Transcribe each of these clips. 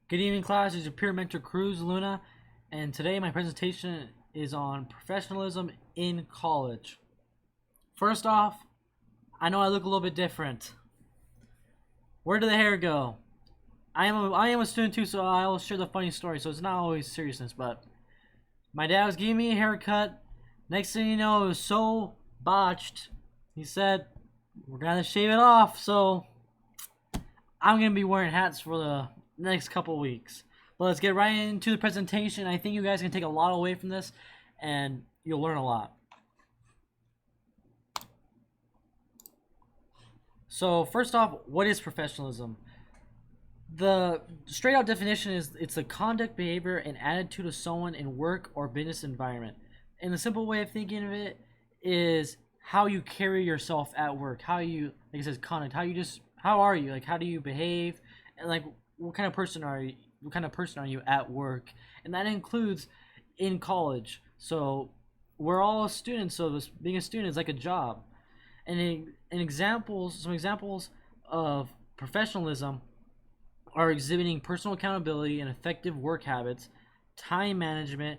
Good evening, class. This is your peer mentor, Cruz Luna, and today my presentation is on professionalism in college. First off, I know I look a little bit different. Where did the hair go? I am a student too, so I'll share the funny story. So it's not always seriousness, but my dad was giving me a haircut. Next thing you know, it was so botched. He said, "We're gonna shave it off." So I'm gonna be wearing hats for the next couple weeks. But let's get right into the presentation. I think you guys can take a lot away from this, and you'll learn a lot. So first off, what is professionalism? The straight out definition is it's the conduct, behavior, and attitude of someone in work or business environment. And the simple way of thinking of it is how you carry yourself at work. How you, like it says, conduct. How are you? Like, how do you behave? And like, what kind of person are you? What kind of person are you at work? And that includes in college. So we're all students. So this, being a student is like a job. And some examples of professionalism are exhibiting personal accountability and effective work habits, time management,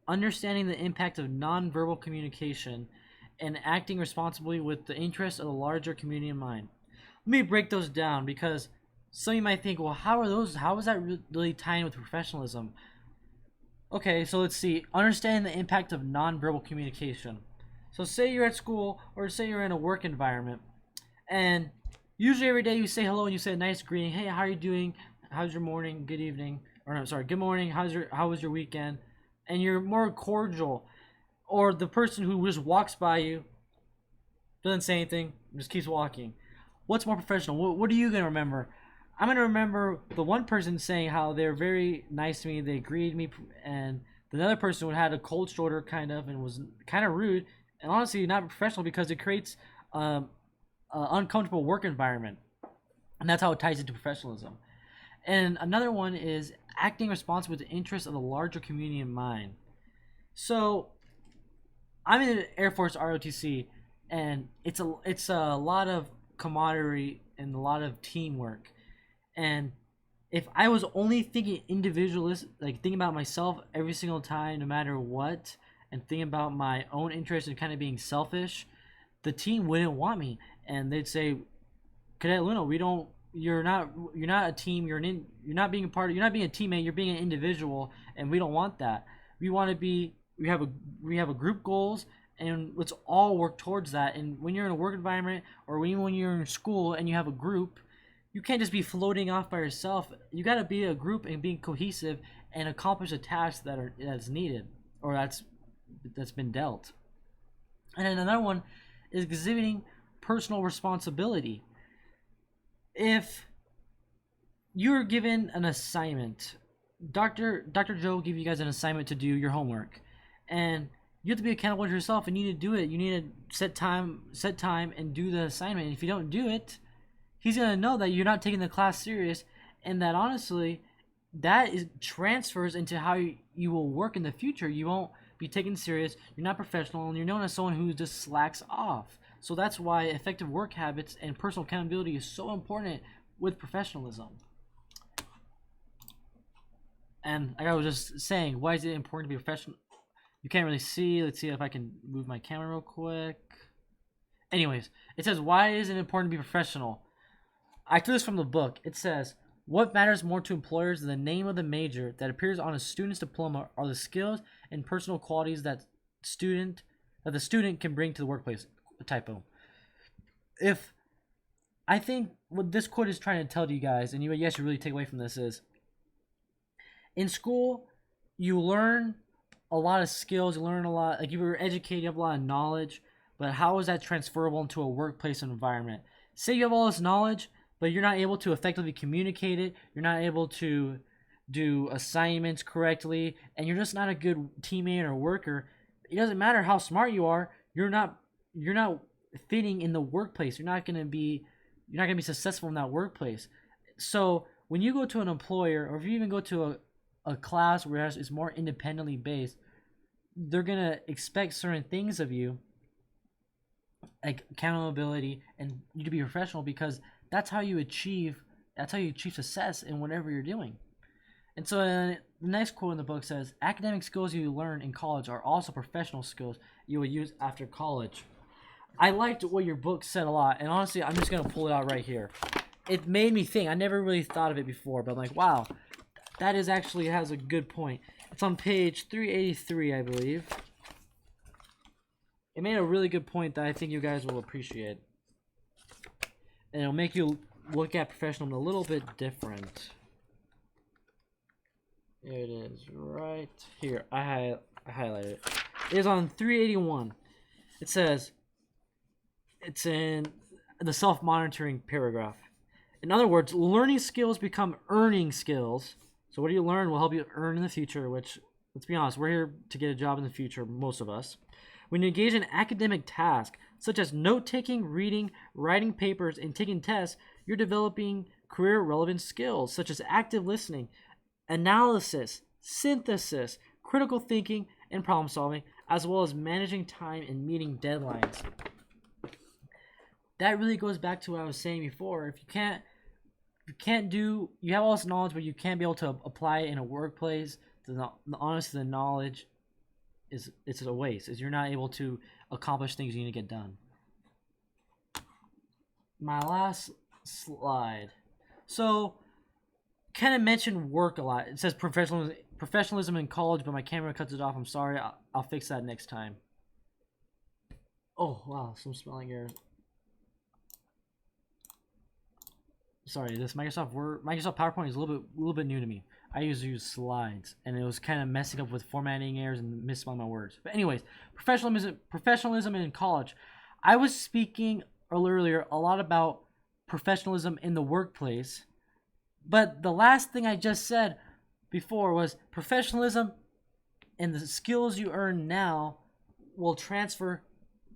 understanding the impact of nonverbal communication, and acting responsibly with the interests of the larger community in mind. Let me break those down because some of you might think, well, how is that really tying with professionalism? Okay, so let's see. Understanding the impact of nonverbal communication. So say you're at school or say you're in a work environment, and usually every day you say hello and you say a nice greeting. Hey, how are you doing? How's your morning? Good evening. Or no, sorry, good morning. How was your weekend? And you're more cordial. Or the person who just walks by you, doesn't say anything, just keeps walking. What's more professional? What are you gonna remember? I'm gonna remember the one person saying how they're very nice to me, they greeted me, and the other person who had a cold shoulder kind of and was kind of rude, and honestly not professional because it creates an uncomfortable work environment, and that's how it ties into professionalism. And another one is acting responsible with the interests of the larger community in mind. So I'm in the Air Force ROTC, and it's a lot of camaraderie and a lot of teamwork. And if I was only thinking individualist, like thinking about myself every single time, no matter what, and thinking about my own interest and kind of being selfish, the team wouldn't want me, and they'd say, "Cadet Luna, we don't. You're not a team. You're not being a part of. You're not being a teammate. You're being an individual, and we don't want that. We want to be. We have a group goals, and let's all work towards that. And when you're in a work environment, or even when you're in school and you have a group, you can't just be floating off by yourself. You got to be a group and being cohesive and accomplish the tasks that's needed or that's been dealt. And then another one is exhibiting personal responsibility. If you're given an assignment, Dr. Joe give you guys an assignment to do your homework, and you have to be accountable to yourself, and you need to do it. You need to set time, and do the assignment. And if you don't do it, he's gonna know that you're not taking the class serious, and that honestly, transfers into how you will work in the future. You won't be taken serious. You're not professional, and you're known as someone who just slacks off. So that's why effective work habits and personal accountability is so important with professionalism. And like I was just saying, why is it important to be professional? You can't really see. Let's see if I can move my camera real quick. Anyways, it says, why is it important to be professional? I took this from the book. It says, what matters more to employers than the name of the major that appears on a student's diploma are the skills and personal qualities that the student can bring to the workplace. Typo. If I think what this quote is trying to tell to you guys, and you yes, you really take away from this is, in school, you learn a lot of skills, you learn a lot, like you were educated, you have a lot of knowledge, but how is that transferable into a workplace environment? Say you have all this knowledge, but you're not able to effectively communicate it, you're not able to do assignments correctly, and you're just not a good teammate or worker. It doesn't matter how smart you are, you're not fitting in the workplace. You're not gonna be successful in that workplace. So when you go to an employer, or if you even go to a class where it's more independently based, they're gonna expect certain things of you, like accountability, and you to be professional, because that's how you achieve success in whatever you're doing. And so the next quote in the book says, academic skills you learn in college are also professional skills you will use after college. I liked what your book said a lot, and honestly, I'm just going to pull it out right here. It made me think. I never really thought of it before, but I'm like, wow, that is actually has a good point. It's on page 383, I believe. It made a really good point that I think you guys will appreciate. And it'll make you look at professionalism a little bit different. There it is, right here. I highlighted it. It is on 381. It says, it's in the self-monitoring paragraph. In other words, learning skills become earning skills. So what do you learn will help you earn in the future, which, let's be honest, we're here to get a job in the future, most of us. When you engage in academic tasks, such as note-taking, reading, writing papers, and taking tests, you're developing career-relevant skills, such as active listening, analysis, synthesis, critical thinking, and problem solving, as well as managing time and meeting deadlines. That really goes back to what I was saying before. If you have all this knowledge, but you can't be able to apply it in a workplace, honestly, the knowledge it's a waste. You're not able to accomplish things you need to get done. My last slide. So, kind of mentioned work a lot. It says professionalism in college, but my camera cuts it off. I'm sorry. I'll fix that next time. Oh, wow. Some spelling errors. Sorry, this Microsoft PowerPoint is a little bit new to me. I usually use slides, and it was kind of messing up with formatting errors and misspelling my words. But anyways, professionalism in college. I was speaking earlier a lot about professionalism in the workplace, but the last thing I just said before was professionalism and the skills you earn now will transfer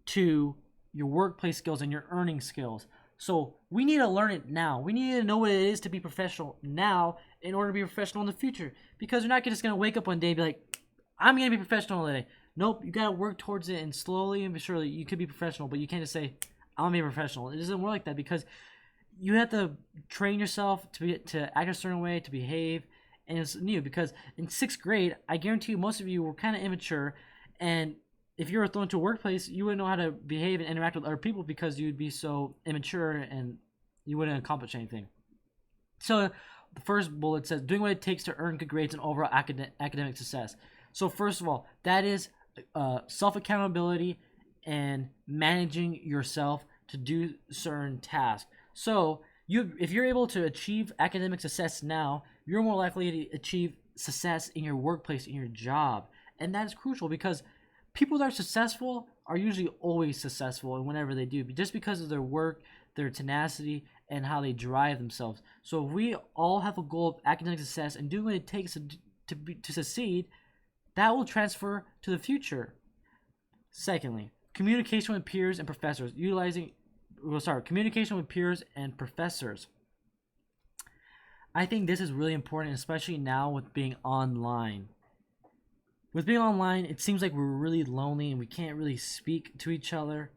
to your workplace skills and your earning skills. So we need to learn it now. We need to know what it is to be professional now in order to be professional in the future. Because you're not just going to wake up one day and be like, I'm going to be professional today. Nope, you got to work towards it, and slowly and surely you could be professional, but you can't just say, I'm going to be professional. It doesn't work like that, because you have to train yourself to act a certain way, to behave, and it's new. Because in 6th grade, I guarantee you most of you were kind of immature, and if you were thrown into a workplace, you wouldn't know how to behave and interact with other people because you'd be so immature and you wouldn't accomplish anything. So the first bullet says, doing what it takes to earn good grades and overall academic success. So first of all, that is self-accountability and managing yourself to do certain tasks. So if you're able to achieve academic success now, you're more likely to achieve success in your workplace, in your job. And that is crucial, because people that are successful are usually always successful in whatever they do, just because of their work, their tenacity, and how they drive themselves. So if we all have a goal of academic success and doing what it takes to succeed, that will transfer to the future. Secondly, communication with peers and professors. Communication with peers and professors. I think this is really important, especially now with being online. With being online, it seems like we're really lonely and we can't really speak to each other.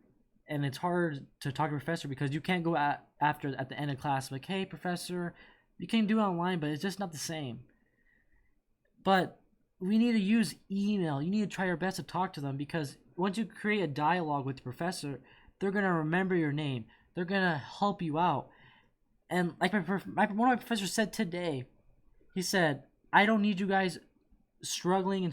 And it's hard to talk to a professor because you can't go at the end of class like, hey, professor, you can do it online, but it's just not the same. But we need to use email. You need to try your best to talk to them, because once you create a dialogue with the professor, they're going to remember your name. They're going to help you out. And like one of my professors said today, he said, I don't need you guys struggling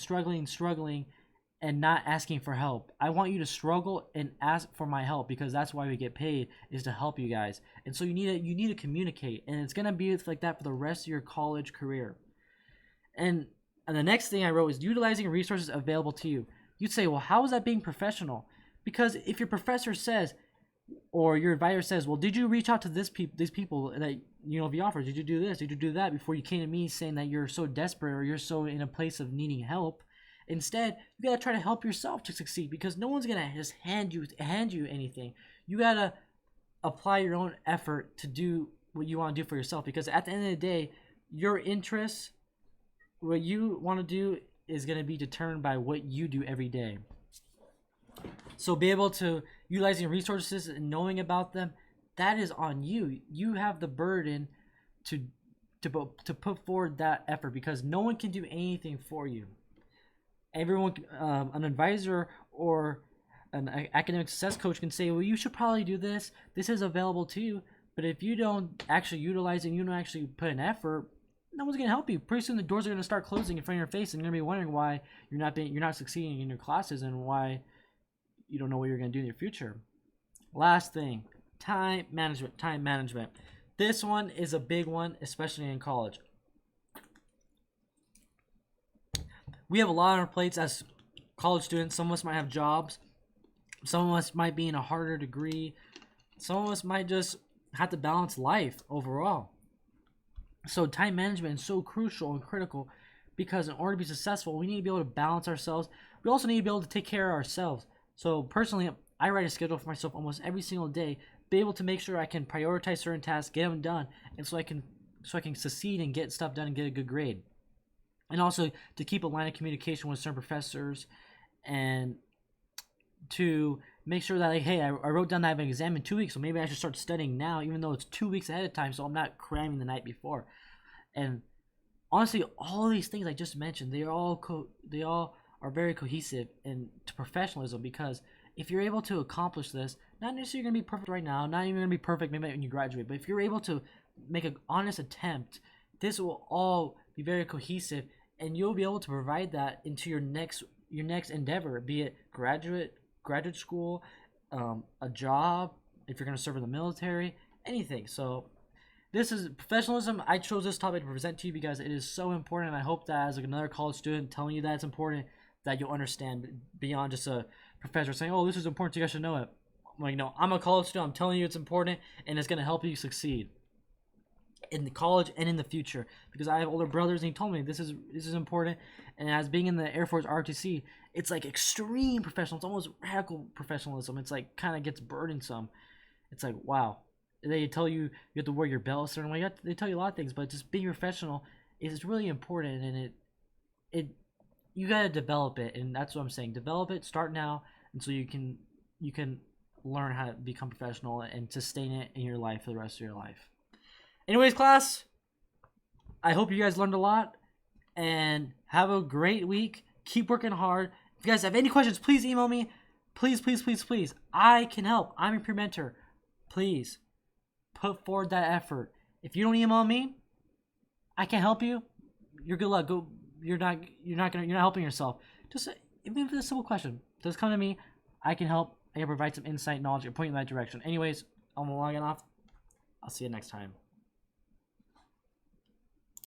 and not asking for help. I want you to struggle and ask for my help, because that's why we get paid, is to help you guys. And so you need to communicate, and it's gonna be like that for the rest of your college career. And the next thing I wrote is utilizing resources available to you. You'd say, well, how is that being professional? Because if your professor says, or your advisor says, well, did you reach out to these people that the offer? Did you do this? Did you do that before you came to me saying that you're so desperate or you're so in a place of needing help? Instead, you gotta try to help yourself to succeed, because no one's gonna just hand you anything. You gotta apply your own effort to do what you want to do for yourself, because at the end of the day, your interests, what you want to do, is gonna be determined by what you do every day. So be able to utilizing resources and knowing about them, that is on you. You have the burden to to put forward that effort, because no one can do anything for you. Everyone, an advisor or an academic success coach can say, well, you should probably do this. This is available to you. But if you don't actually utilize it, and you don't actually put an effort, no one's gonna help you. Pretty soon the doors are gonna start closing in front of your face, and you're gonna be wondering why you're not succeeding in your classes, and why you don't know what you're gonna do in your future. Last thing, time management. Time management. This one is a big one, especially in college. We have a lot on our plates as college students. Some of us might have jobs. Some of us might be in a harder degree. Some of us might just have to balance life overall. So time management is so crucial and critical, because in order to be successful, we need to be able to balance ourselves. We also need to be able to take care of ourselves. So personally, I write a schedule for myself almost every single day, be able to make sure I can prioritize certain tasks, get them done, and so I can succeed and get stuff done and get a good grade. And also to keep a line of communication with certain professors, and to make sure that, like, hey, I wrote down that I have an exam in 2 weeks, so maybe I should start studying now, even though it's 2 weeks ahead of time, so I'm not cramming the night before. And honestly, all of these things I just mentioned, they all are very cohesive to professionalism, because if you're able to accomplish this, not necessarily you're gonna be perfect right now, not even gonna be perfect maybe when you graduate, but if you're able to make an honest attempt, this will all be very cohesive, and you'll be able to provide that into your next endeavor, be it graduate school, a job, if you're going to serve in the military, anything. So this is professionalism. I chose this topic to present to you because it is so important, and I hope that as another college student telling you that it's important, that you'll understand beyond just a professor saying, oh, this is important, so you guys should know it. Like, no, I'm a college student, I'm telling you it's important, and it's going to help you succeed in the college and in the future, because I have older brothers, and he told me this is important. And as being in the Air Force ROTC, it's like extreme professional, it's almost radical professionalism. It's like kind of gets burdensome. It's like, wow, they tell you have to wear your belt a certain way. They tell you a lot of things, but just being professional is really important, and you got to develop it. And that's what I'm saying, develop it, start now, and so you can learn how to become professional and sustain it in your life for the rest of your life. Anyways, class, I hope you guys learned a lot, and have a great week. Keep working hard. If you guys have any questions, please email me. Please, please, please, please. I can help. I'm your peer mentor. Please put forward that effort. If you don't email me, I can't help you. You're good luck. Go. You're not helping yourself. Just even if it's a simple question, just come to me. I can help. I can provide some insight, knowledge, and point you in that direction. Anyways, I'm logging off. I'll see you next time.